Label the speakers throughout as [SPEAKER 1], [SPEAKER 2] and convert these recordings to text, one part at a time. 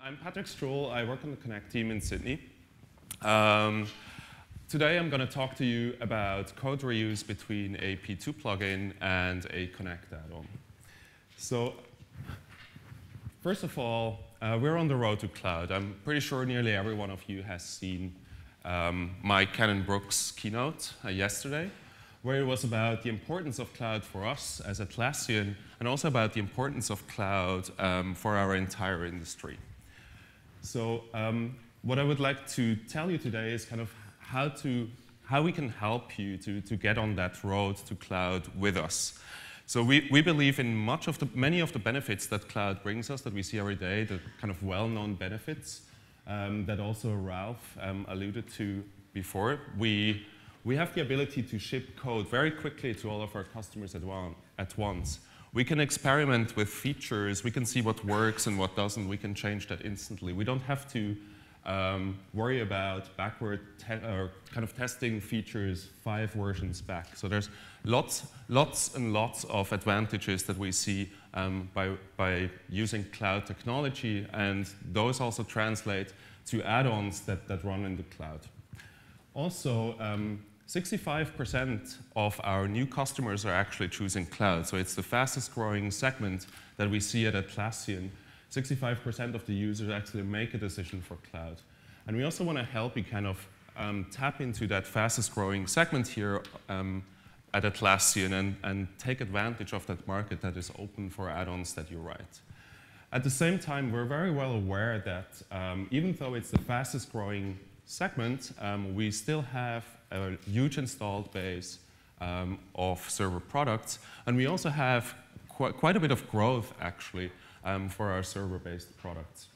[SPEAKER 1] I'm Patrick Streule. I work on the Connect team in Sydney. Today I'm going to talk to you about code reuse between a P2 plugin and a Connect add-on. So, first of all, we're on the road to cloud. I'm pretty sure nearly every one of you has seen my Cannon Brooks keynote yesterday, where it was about the importance of cloud for us as Atlassian, and also about the importance of cloud for our entire industry. So what I would like to tell you today is kind of how we can help you to get on that road to cloud with us. So we believe in many of the benefits that cloud brings us that we see every day, the kind of well-known benefits that also Ralph alluded to before. We have the ability to ship code very quickly to all of our customers at once. We can experiment with features. We can see what works and what doesn't. We can change that instantly. We don't have to worry about backward or kind of testing features 5 versions back. So there's lots and lots of advantages that we see by using cloud technology, and those also translate to add-ons that run in the cloud. Also, 65% of our new customers are actually choosing cloud. So it's the fastest growing segment that we see at Atlassian. 65% of the users actually make a decision for cloud. And we also want to help you kind of tap into that fastest growing segment here at Atlassian and take advantage of that market that is open for add-ons that you write. At the same time, we're very well aware that even though it's the fastest growing segment, we still have a huge installed base of server products, and we also have quite a bit of growth actually for our server-based products.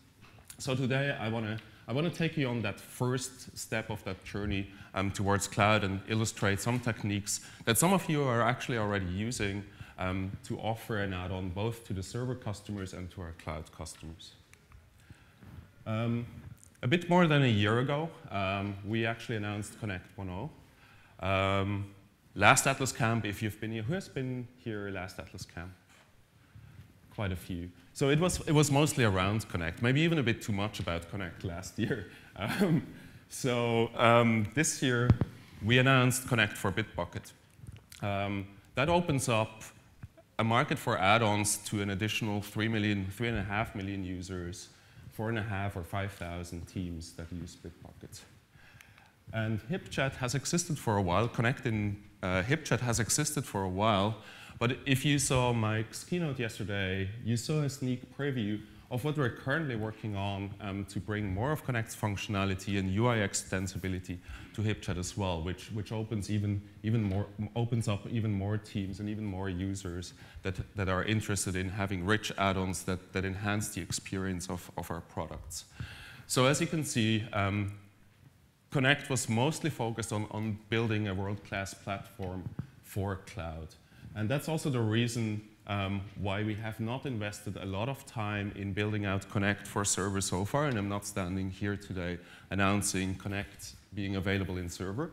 [SPEAKER 1] So today I want to take you on that first step of that journey towards cloud and illustrate some techniques that some of you are actually already using to offer an add-on both to the server customers and to our cloud customers. A bit more than a year ago, we actually announced Connect 1.0. Last Atlas Camp, if you've been here, who has been here last Atlas Camp? Quite a few. So it was mostly around Connect, maybe even a bit too much about Connect last year. This year, we announced Connect for Bitbucket. That opens up a market for add-ons to an additional 3.5 million users, 4,500 or 5,000 teams that use Bitbucket. And HipChat has existed for a while. Connect in HipChat has existed for a while. But if you saw Mike's keynote yesterday, you saw a sneak preview of what we're currently working on to bring more of Connect's functionality and UI extensibility to HipChat as well, which opens up even more teams and even more users that are interested in having rich add-ons that enhance the experience of our products. So as you can see, Connect was mostly focused on building a world-class platform for cloud. And that's also the reason why we have not invested a lot of time in building out Connect for server so far, and I'm not standing here today announcing Connect being available in server.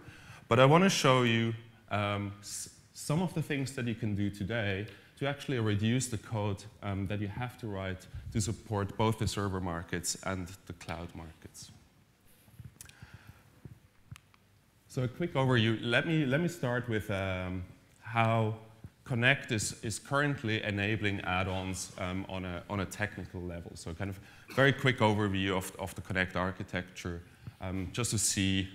[SPEAKER 1] But I want to show you some of the things that you can do today to actually reduce the code that you have to write to support both the server markets and the cloud markets. So a quick overview. Let me start with how Connect is currently enabling add-ons on a technical level. So kind of very quick overview of the Connect architecture, just to see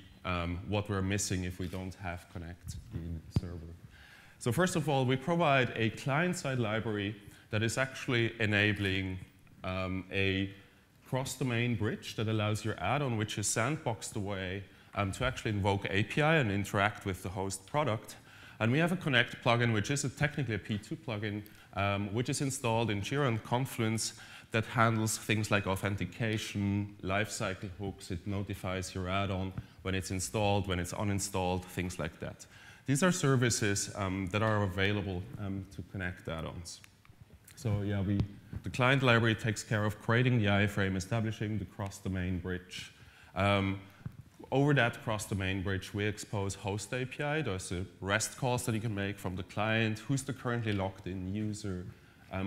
[SPEAKER 1] what we're missing if we don't have Connect in server. So first of all, we provide a client-side library that is actually enabling a cross-domain bridge that allows your add-on, which is sandboxed away, to actually invoke API and interact with the host product. And we have a Connect plugin, which is technically a P2 plugin, which is installed in Jira and Confluence that handles things like authentication, lifecycle hooks. It notifies your add-on when it's installed, when it's uninstalled, things like that. These are services that are available to Connect add-ons. So yeah, the client library takes care of creating the iframe, establishing the cross-domain bridge. Over that cross-domain bridge, we expose host API. There's a REST calls that you can make from the client. Who's the currently logged-in user?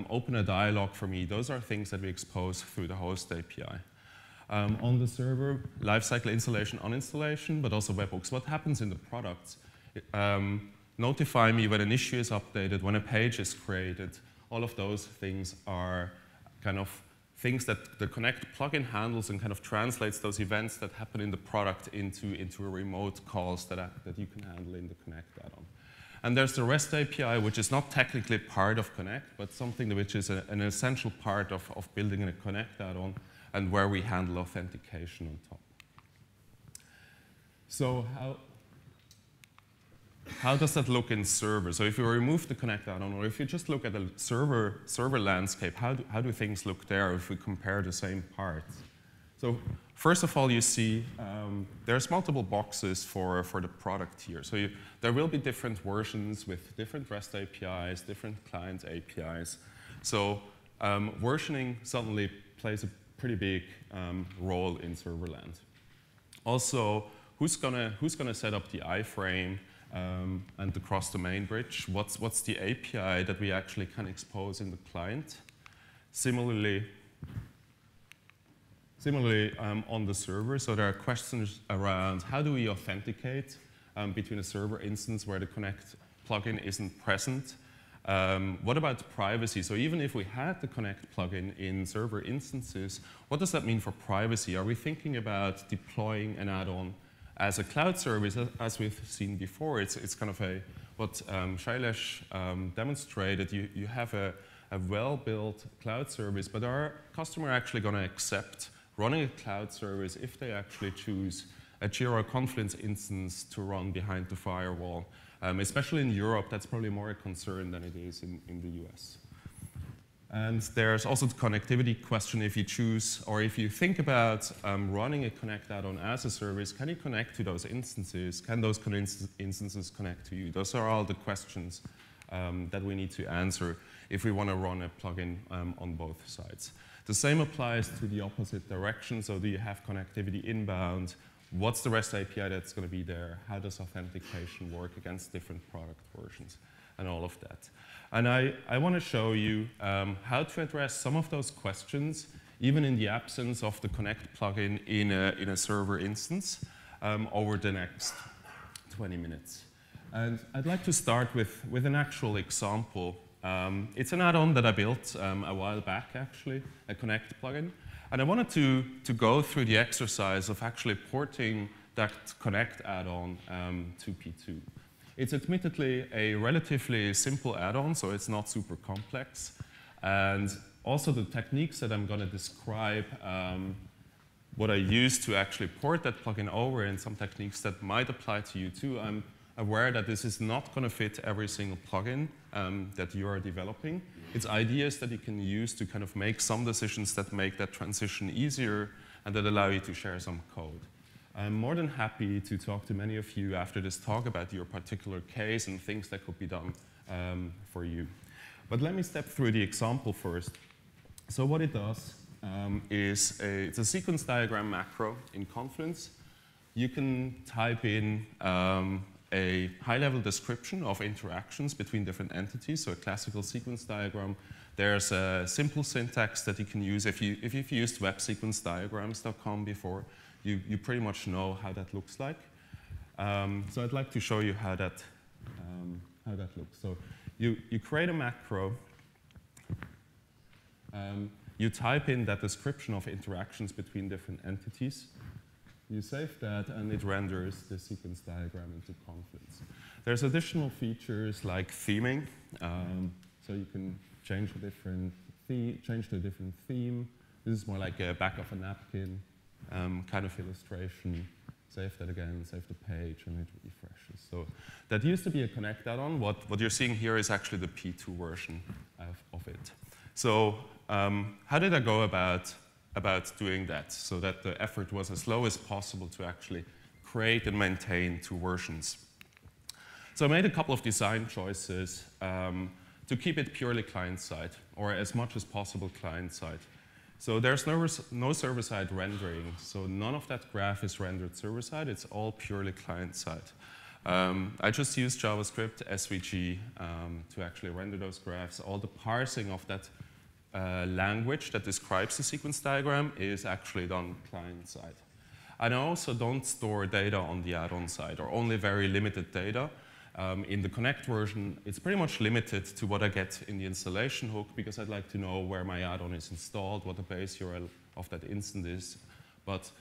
[SPEAKER 1] Open a dialog for me. Those are things that we expose through the host API. On the server, lifecycle installation, uninstallation, but also webhooks. What happens in the products? Notify me when an issue is updated, when a page is created. All of those things are kind of things that the Connect plugin handles and kind of translates those events that happen in the product into a remote calls that you can handle in the Connect add-on. And there's the REST API, which is not technically part of Connect, but something which is an essential part of building a Connect add-on, and where we handle authentication on top. So how does that look in server? So if you remove the Connect add-on, or if you just look at the server landscape, how do things look there if we compare the same parts? So first of all, you see there's multiple boxes for the product here. So there will be different versions with different REST APIs, different client APIs. So versioning suddenly plays a pretty big role in serverland. Also, who's gonna set up the iframe and the cross-domain bridge? What's the API that we actually can expose in the client? Similarly on the server, so there are questions around how do we authenticate between a server instance where the Connect plugin isn't present. What about privacy? So even if we had the Connect plugin in server instances, what does that mean for privacy? Are we thinking about deploying an add-on as a cloud service, as we've seen before? It's kind of what Shailesh demonstrated. You have a well-built cloud service, but are customer actually going to accept running a cloud service if they actually choose a Jira Confluence instance to run behind the firewall? Especially in Europe, that's probably more a concern than it is in the US. And there's also the connectivity question. If you choose, or if you think about running a Connect add-on as a service, can you connect to those instances? Can those instances connect to you? Those are all the questions that we need to answer if we want to run a plugin on both sides. The same applies to the opposite direction. So do you have connectivity inbound? What's the REST API that's going to be there? How does authentication work against different product versions? And all of that. And I want to show you how to address some of those questions, even in the absence of the Connect plugin in a server instance, over the next 20 minutes. And I'd like to start with an actual example. It's an add-on that I built a while back, actually, a Connect plugin. And I wanted to go through the exercise of actually porting that Connect add-on to P2. It's admittedly a relatively simple add-on, so it's not super complex. And also the techniques that I'm going to describe, what I use to actually port that plugin over, and some techniques that might apply to you too. I'm aware that this is not going to fit every single plugin that you are developing. It's ideas that you can use to kind of make some decisions that make that transition easier and that allow you to share some code. I'm more than happy to talk to many of you after this talk about your particular case and things that could be done for you. But let me step through the example first. So what it does is it's a sequence diagram macro in Confluence. You can type in a high-level description of interactions between different entities, so a classical sequence diagram. There's a simple syntax that you can use. If you've used websequencediagrams.com before, you pretty much know how that looks like. So I'd like to show you how that looks. So you create a macro. You type in that description of interactions between different entities. You save that, and it renders the sequence diagram into Confluence. There's additional features like theming. So you can change to a different theme. This is more like a back of a napkin kind of illustration. Save that again, save the page, and it refreshes. So that used to be a Connect add-on. What you're seeing here is actually the P2 version of it. So how did I go about doing that so that the effort was as low as possible to actually create and maintain two versions? So I made a couple of design choices to keep it purely client-side, or as much as possible client-side. So there's no server-side rendering, so none of that graph is rendered server-side, it's all purely client-side. I just used JavaScript, SVG, to actually render those graphs. All the parsing of that language that describes the sequence diagram is actually done client side. And I also don't store data on the add-on side, or only very limited data. In the Connect version, it's pretty much limited to what I get in the installation hook, because I'd like to know where my add-on is installed, what the base URL of that instance is. But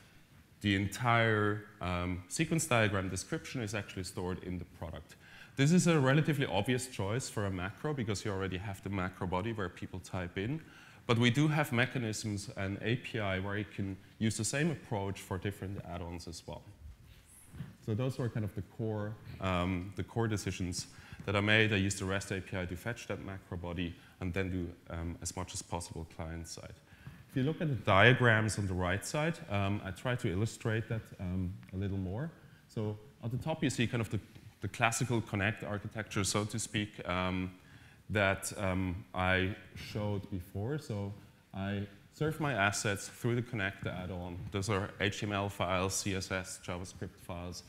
[SPEAKER 1] the entire sequence diagram description is actually stored in the product. This is a relatively obvious choice for a macro, because you already have the macro body where people type in. But we do have mechanisms and API where you can use the same approach for different add-ons as well. So those were kind of the core decisions that I made. I used the REST API to fetch that macro body and then do as much as possible client side. If you look at the diagrams on the right side, I try to illustrate that a little more. So at the top you see kind of the classical Connect architecture, so to speak, that I showed before. So I serve my assets through the Connect add-on. Those are HTML files, CSS, JavaScript files.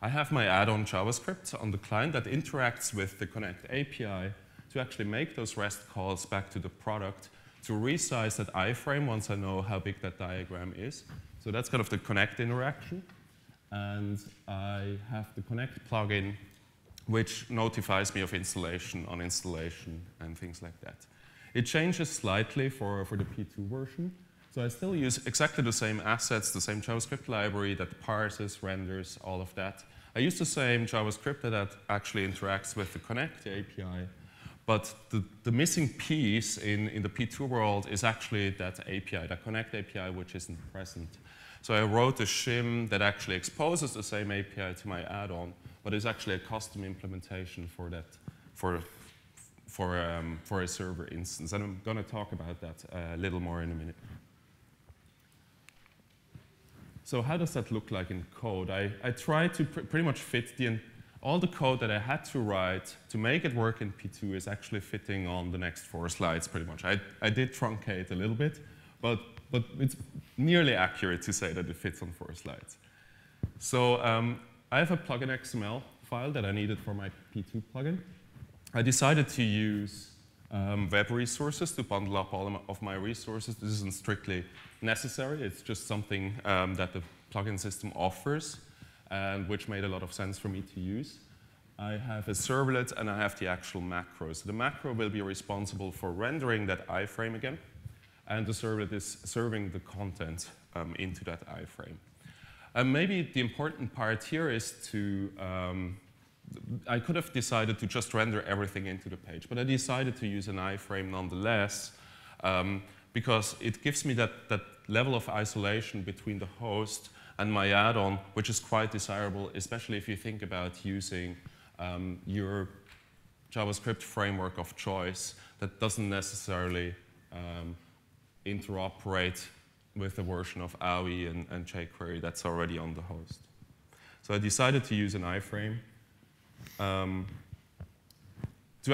[SPEAKER 1] I have my add-on JavaScript on the client that interacts with the Connect API to actually make those REST calls back to the product to resize that iframe once I know how big that diagram is. So that's kind of the Connect interaction. And I have the Connect plugin, which notifies me of installation, uninstallation, and things like that. It changes slightly for the P2 version. So I still use exactly the same assets, the same JavaScript library that parses, renders, all of that. I use the same JavaScript that actually interacts with the Connect API. But the missing piece in the P2 world is actually that API, that Connect API, which isn't present. So I wrote a shim that actually exposes the same API to my add-on, but is actually a custom implementation for that, for a server instance. And I'm going to talk about that a little more in a minute. So how does that look like in code? I try to pretty much fit all the code that I had to write to make it work in P2 is actually fitting on the next 4 slides pretty much. I did truncate a little bit, but it's nearly accurate to say that it fits on 4 slides. So I have a plugin XML file that I needed for my P2 plugin. I decided to use web resources to bundle up all of my resources. This isn't strictly necessary. It's just something that the plugin system offers, and which made a lot of sense for me to use. I have a servlet, and I have the actual macro. So the macro will be responsible for rendering that iframe again, and the servlet is serving the content into that iframe. And maybe the important part here is to, I could have decided to just render everything into the page, but I decided to use an iframe nonetheless, because it gives me that level of isolation between the host and my add-on, which is quite desirable, especially if you think about using your JavaScript framework of choice that doesn't necessarily interoperate with a version of AUI and jQuery that's already on the host. So I decided to use an iframe. To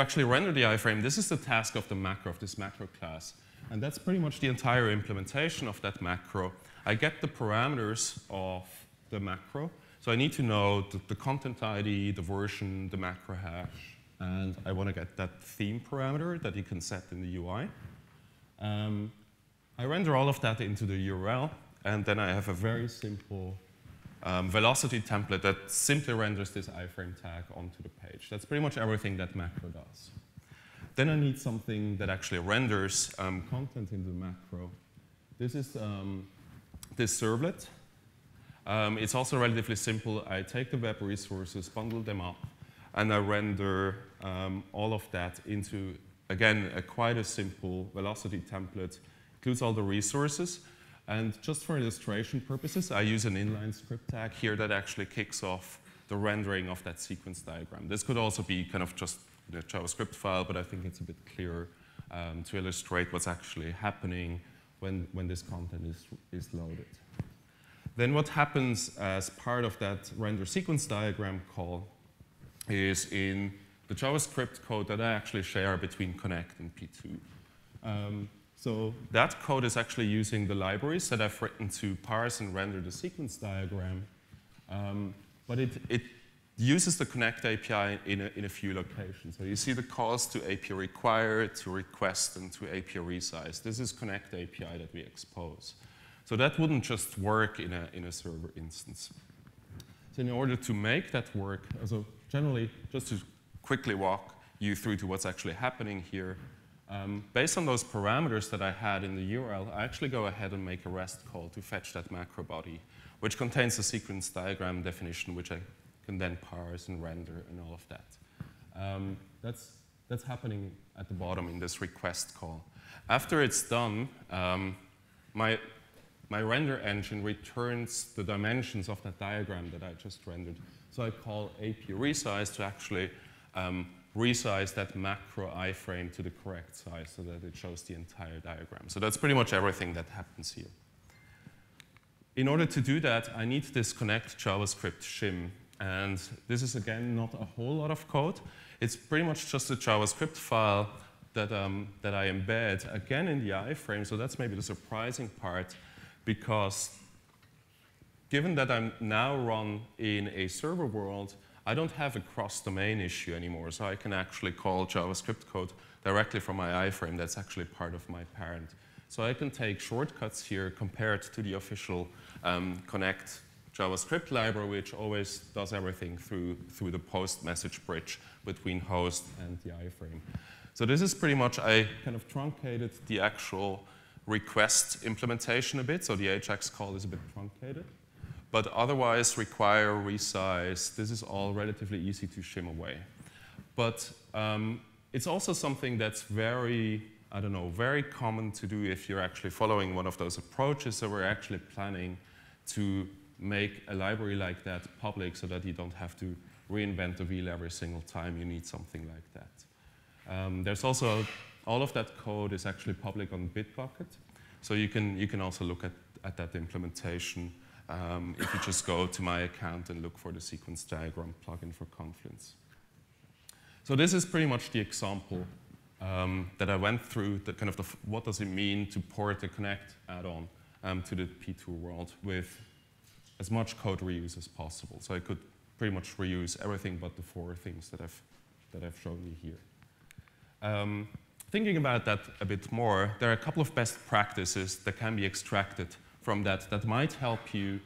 [SPEAKER 1] actually render the iframe, this is the task of the macro, of this macro class. And that's pretty much the entire implementation of that macro. I get the parameters of the macro. So I need to know the content ID, the version, the macro hash, and I want to get that theme parameter that you can set in the UI. I render all of that into the URL, and then I have a very simple velocity template that simply renders this iframe tag onto the page. That's pretty much everything that macro does. Then I need something that actually renders content in the macro. This is this servlet. It's also relatively simple. I take the web resources, bundle them up, and I render all of that into, again, quite a simple velocity template. Includes all the resources. And just for illustration purposes, I use an inline script tag here that actually kicks off the rendering of that sequence diagram. This could also be kind of just the JavaScript file, but I think it's a bit clearer to illustrate what's actually happening when this content is loaded. Then what happens as part of that render sequence diagram call is in the JavaScript code that I actually share between Connect and P2. So that code is actually using the libraries that I've written to parse and render the sequence diagram. But uses the Connect API in a few locations. So you see the calls to API require, to request, and to API resize. This is Connect API that we expose. So that wouldn't just work in a server instance. So in order to make that work, so generally, just to quickly walk you through to what's actually happening here, based on those parameters that I had in the URL, I actually go ahead and make a REST call to fetch that macro body, which contains a sequence diagram definition, which I can then parse and render and all of that. That's happening at the bottom in this request call. After it's done, my render engine returns the dimensions of that diagram that I just rendered. So I call API resize to actually resize that macro iframe to the correct size so that it shows the entire diagram. So that's pretty much everything that happens here. In order to do that, I need this connect JavaScript shim. And this is, again, not a whole lot of code. It's pretty much just a JavaScript file that I embed, again, in the iframe. So that's maybe the surprising part, because given that I'm now run in a server world, I don't have a cross-domain issue anymore. So I can actually call JavaScript code directly from my iframe. That's actually part of my parent. So I can take shortcuts here compared to the official Connect JavaScript library, which always does everything through the post message bridge between host and the iframe. So this is pretty much, I kind of truncated the actual request implementation a bit, so the AJAX call is a bit truncated. But otherwise, require, resize, this is all relatively easy to shim away. But it's also something that's very, I don't know, very common to do if you're actually following one of those approaches. So we're actually planning to make a library like that public so that you don't have to reinvent the wheel every single time you need something like that. There's also, all of that code is actually public on Bitbucket. So you can also look at that implementation if you just go to my account and look for the sequence diagram plugin for Confluence. So this is pretty much the example that I went through, the kind of what does it mean to port the Connect add-on to the P2 world with as much code reuse as possible. So I could pretty much reuse everything but the 4 things that I've shown you here. Thinking about that a bit more, there are a couple of best practices that can be extracted from that that might help you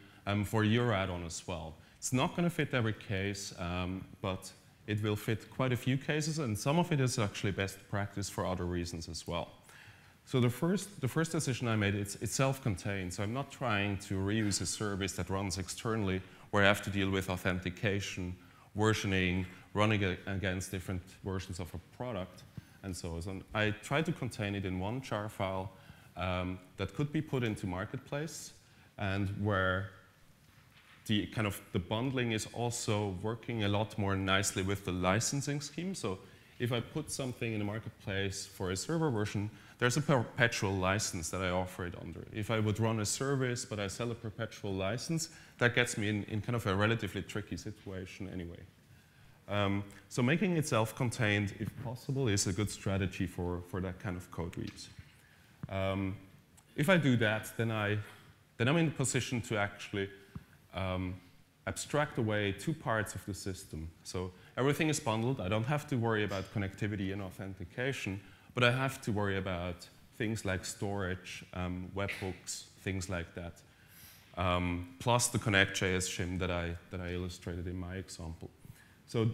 [SPEAKER 1] for your add-on as well. It's not going to fit every case, but it will fit quite a few cases, and some of it is actually best practice for other reasons as well. So the first decision I made, it's self-contained. So I'm not trying to reuse a service that runs externally where I have to deal with authentication, versioning, running against different versions of a product, and so on. I try to contain it in one jar file that could be put into Marketplace, and where the bundling is also working a lot more nicely with the licensing scheme. So if I put something in the Marketplace for a server version, there's a perpetual license that I offer it under. If I would run a service, but I sell a perpetual license, that gets me in kind of a relatively tricky situation anyway. So making it self-contained, if possible, is a good strategy for that kind of code reuse. If I do that, then I'm in the position to actually abstract away 2 parts of the system. So everything is bundled. I don't have to worry about connectivity and authentication, but I have to worry about things like storage, webhooks, things like that, plus the Connect.js shim that I illustrated in my example. So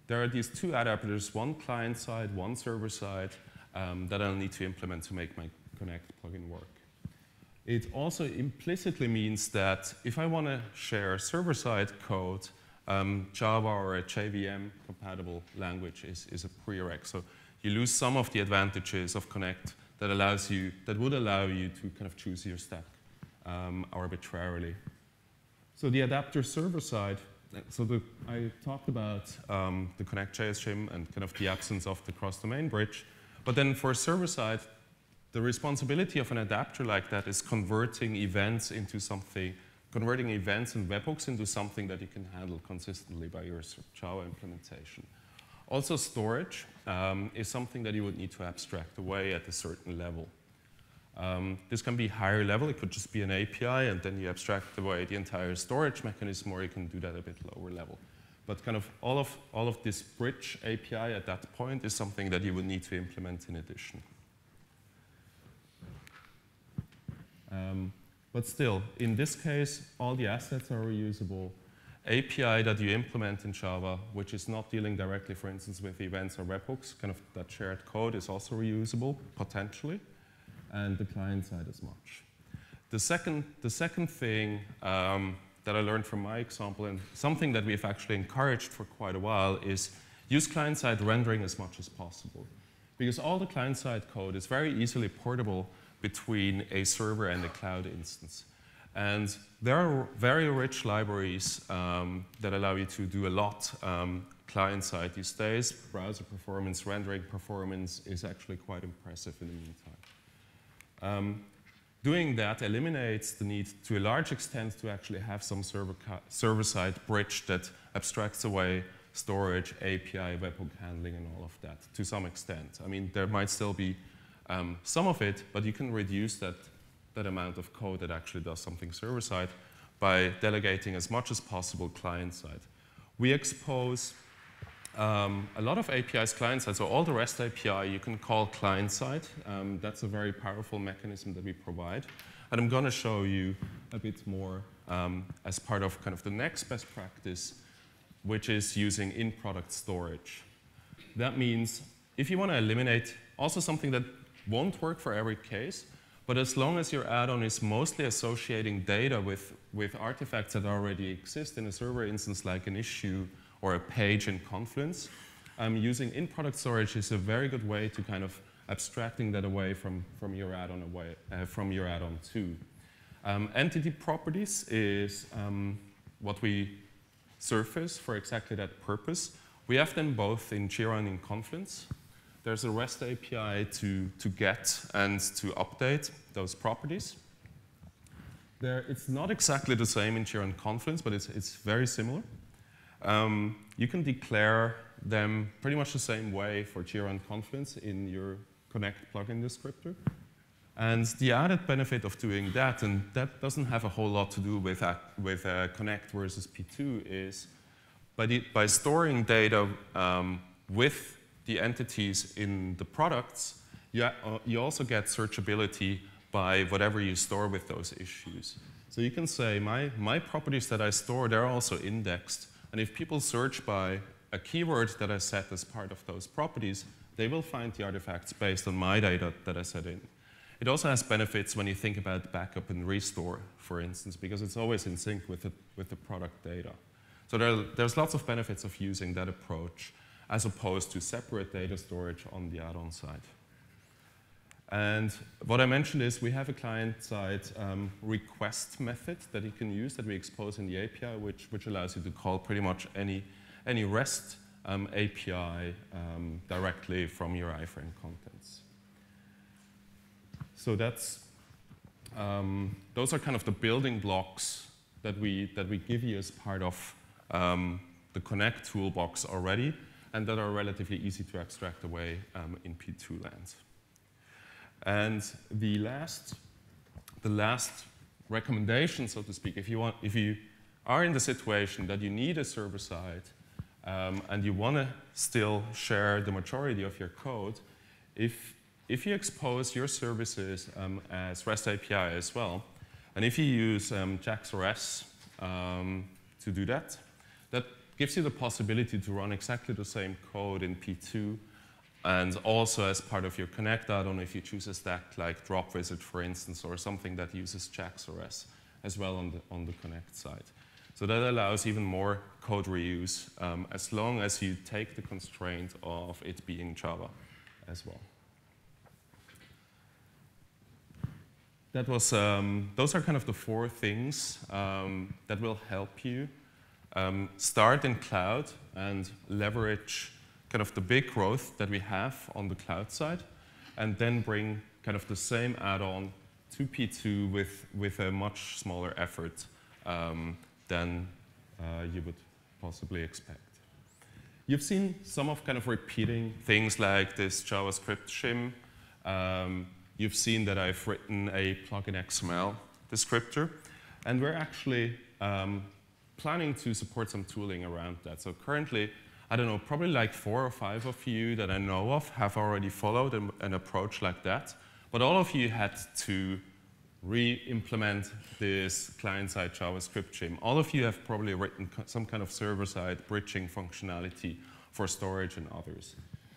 [SPEAKER 1] there are these 2 adapters, one client side, one server side, that I'll need to implement to make my Connect plugin work. It also implicitly means that if I want to share server-side code, Java or a JVM compatible language is a prereq. So you lose some of the advantages of Connect that would allow you to kind of choose your stack arbitrarily. So the adapter server side, I talked about the Connect.js shim and kind of the absence of the cross-domain bridge. But then for server side, the responsibility of an adapter like that is converting events and webhooks into something that you can handle consistently by your Java implementation. Also, storage is something that you would need to abstract away at a certain level. This can be higher level. It could just be an API, and then you abstract away the entire storage mechanism, or you can do that a bit lower level. But kind of all of this bridge API at that point is something that you would need to implement in addition. But still, in this case, all the assets are reusable. API that you implement in Java, which is not dealing directly, for instance, with events or webhooks, kind of that shared code is also reusable, potentially, and the client side as much. The second thing that I learned from my example, and something that we've actually encouraged for quite a while, is use client-side rendering as much as possible. Because all the client-side code is very easily portable between a server and a cloud instance. And there are very rich libraries that allow you to do a lot client-side these days. Browser performance, rendering performance is actually quite impressive in the meantime. Doing that eliminates the need, to a large extent, to actually have some server-side bridge that abstracts away storage, API, webhook handling, and all of that, to some extent. I mean, there might still be some of it, but you can reduce that amount of code that actually does something server-side by delegating as much as possible client-side. We expose a lot of APIs client-side, so all the REST API you can call client-side. That's a very powerful mechanism that we provide. And I'm going to show you a bit more as part of kind of the next best practice, which is using in-product storage. That means if you want to eliminate also something that won't work for every case, but as long as your add-on is mostly associating data with artifacts that already exist in a server instance, like an issue or a page in Confluence, using in-product storage is a very good way to kind of abstracting that away from your add-on too. Entity properties is what we surface for exactly that purpose. We have them both in Jira and in Confluence. There's a REST API to get and to update those properties. It's not exactly the same in Jira and Confluence, but it's very similar. You can declare them pretty much the same way for Jira and Confluence in your Connect plugin descriptor. And the added benefit of doing that, and that doesn't have a whole lot to do with Connect versus P2, is by storing data with the entities in the products, you also get searchability by whatever you store with those issues. So you can say, my properties that I store, they're also indexed. And if people search by a keyword that I set as part of those properties, they will find the artifacts based on my data that I set in. It also has benefits when you think about backup and restore, for instance, because it's always in sync with the product data. So there's lots of benefits of using that approach, as opposed to separate data storage on the add-on side. And what I mentioned is we have a client-side request method that you can use that we expose in the API, which allows you to call pretty much any REST API directly from your iframe contents. So those are kind of the building blocks that we give you as part of the Connect toolbox already, and that are relatively easy to abstract away in P2 land. And the last recommendation, so to speak, if you are in the situation that you need a server side and you want to still share the majority of your code, if you expose your services as REST API as well, and if you use JAX-RS to do that, that gives you the possibility to run exactly the same code in P2, and also as part of your Connect add-on, if you choose a stack like Drop-Visit, for instance, or something that uses JAX-RS as well on the Connect side. So that allows even more code reuse as long as you take the constraint of it being Java as well. That was, those are kind of the 4 things that will help you start in cloud and leverage kind of the big growth that we have on the cloud side, and then bring kind of the same add-on to P2 with a much smaller effort than you would possibly expect. You've seen some of kind of repeating things like this JavaScript shim. You've seen that I've written a plugin XML descriptor, and we're actually planning to support some tooling around that. So currently, I don't know, probably like 4 or 5 of you that I know of have already followed an approach like that. But all of you had to re-implement this client-side JavaScript shim. All of you have probably written some kind of server-side bridging functionality for storage and others.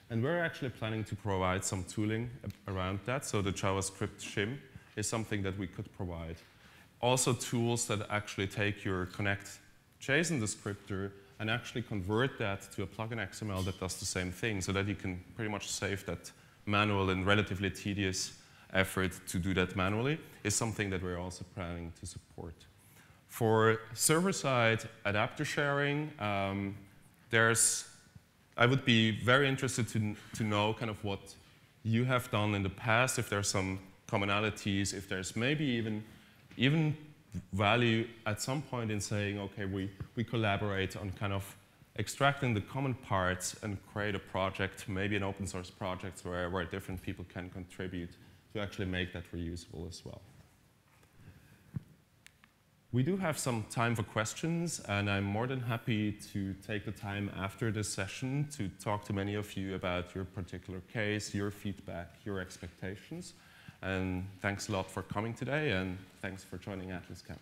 [SPEAKER 1] And we're actually planning to provide some tooling around that. So the JavaScript shim is something that we could provide. Also tools that actually take your connect JSON descriptor and actually convert that to a plugin XML that does the same thing, so that you can pretty much save that manual and relatively tedious effort to do that manually, is something that we're also planning to support. For server-side adapter sharing, I would be very interested to know kind of what you have done in the past, if there's some commonalities, if there's maybe even value at some point in saying, okay, we collaborate on kind of extracting the common parts and create a project, maybe an open source project where different people can contribute to actually make that reusable as well. We do have some time for questions, and I'm more than happy to take the time after this session to talk to many of you about your particular case, your feedback, your expectations. And thanks a lot for coming today, and thanks for joining Atlas Camp.